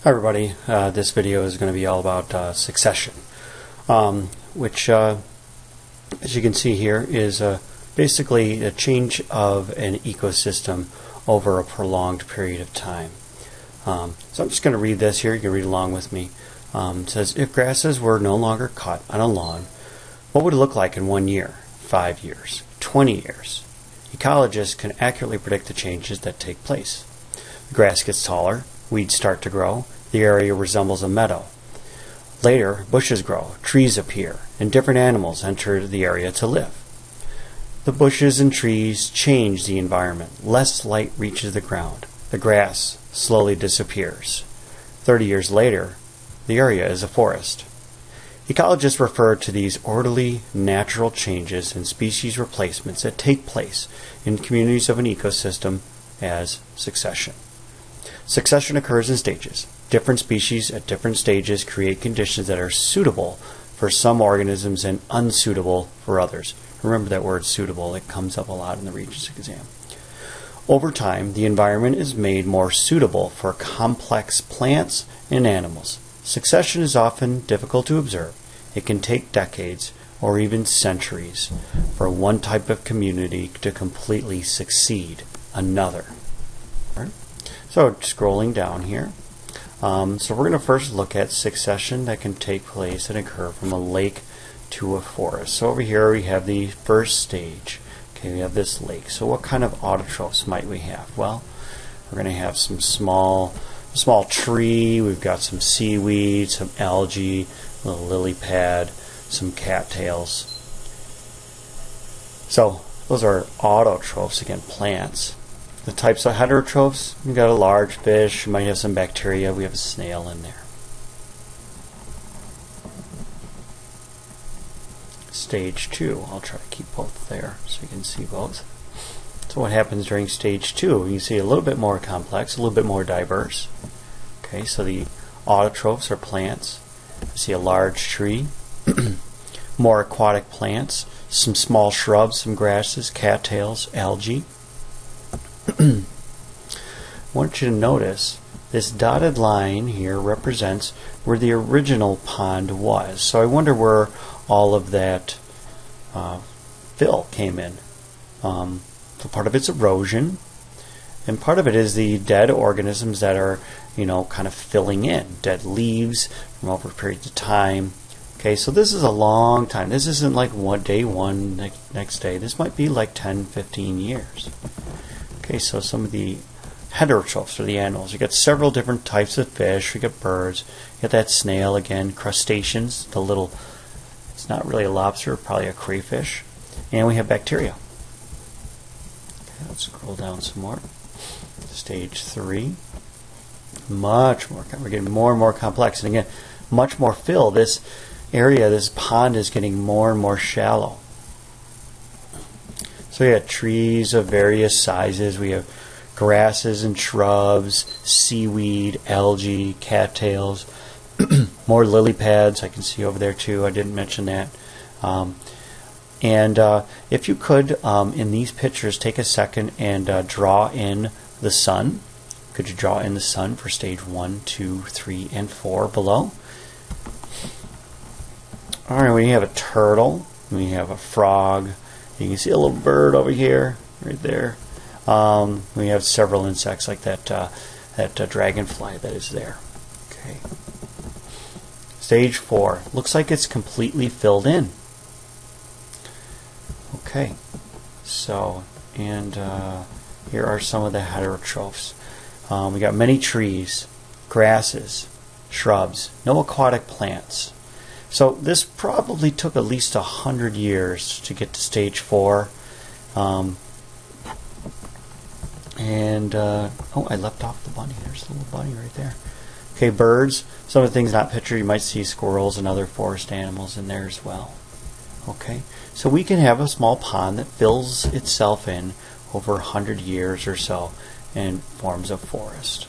Hi everybody, this video is going to be all about succession, which as you can see here is basically a change of an ecosystem over a prolonged period of time. So I'm just going to read this here, you can read along with me. It says, if grasses were no longer cut on a lawn, what would it look like in 1 year, 5 years, 20 years? Ecologists can accurately predict the changes that take place. The grass gets taller, weeds start to grow, the area resembles a meadow. Later, bushes grow, trees appear, and different animals enter the area to live. The bushes and trees change the environment. Less light reaches the ground. The grass slowly disappears. 30 years later, the area is a forest. Ecologists refer to these orderly, natural changes and species replacements that take place in communities of an ecosystem as succession. Succession occurs in stages. Different species at different stages create conditions that are suitable for some organisms and unsuitable for others. Remember that word suitable, it comes up a lot in the Regents exam. Over time, the environment is made more suitable for complex plants and animals. Succession is often difficult to observe. It can take decades or even centuries for one type of community to completely succeed another. All right. So scrolling down here, so we're going to first look at succession that can take place and occur from a lake to a forest. So over here we have the first stage. Okay, we have this lake. So what kind of autotrophs might we have? Well, we're going to have some small tree. We've got some seaweed, some algae, a little lily pad, some cattails. So those are autotrophs, again, plants. The types of heterotrophs, we've got a large fish, we might have some bacteria, we have a snail in there. Stage 2, I'll try to keep both there so you can see both. So what happens during stage 2? You can see a little bit more complex, a little bit more diverse. Okay, so the autotrophs are plants. You see a large tree, more aquatic plants, some small shrubs, some grasses, cattails, algae. I want you to notice this dotted line here represents where the original pond was. So I wonder where all of that fill came in. So part of it's erosion, and part of it is the dead organisms that are, kind of filling in. Dead leaves from over periods of time. Okay, so this is a long time. This isn't like day one, next day. This might be like 10, 15 years. Okay, so some of the heterotrophs are the animals. You got several different types of fish. You got birds. You got that snail again. Crustaceans, the little, it's not really a lobster, probably a crayfish. And we have bacteria. Okay, let's scroll down some more. Stage 3. Much more. We're getting more and more complex. And again, much more fill. This area, this pond is getting more and more shallow. So we have trees of various sizes. We have grasses and shrubs, seaweed, algae, cattails, more lily pads I can see over there too. I didn't mention that. If you could, in these pictures, take a second and draw in the sun. Could you draw in the sun for stage 1, 2, 3, and 4 below? Alright, we have a turtle. We have a frog. You can see a little bird over here, right there. We have several insects like that dragonfly that is there. Okay. Stage 4. Looks like it's completely filled in. Okay. So, and here are some of the heterotrophs. We got many trees, grasses, shrubs, no aquatic plants. So this probably took at least 100 years to get to stage 4. Oh, I left off the bunny. There's a little bunny right there. Okay, birds. Some of the things not pictured, you might see squirrels and other forest animals in there as well. Okay, so we can have a small pond that fills itself in over 100 years or so and forms a forest.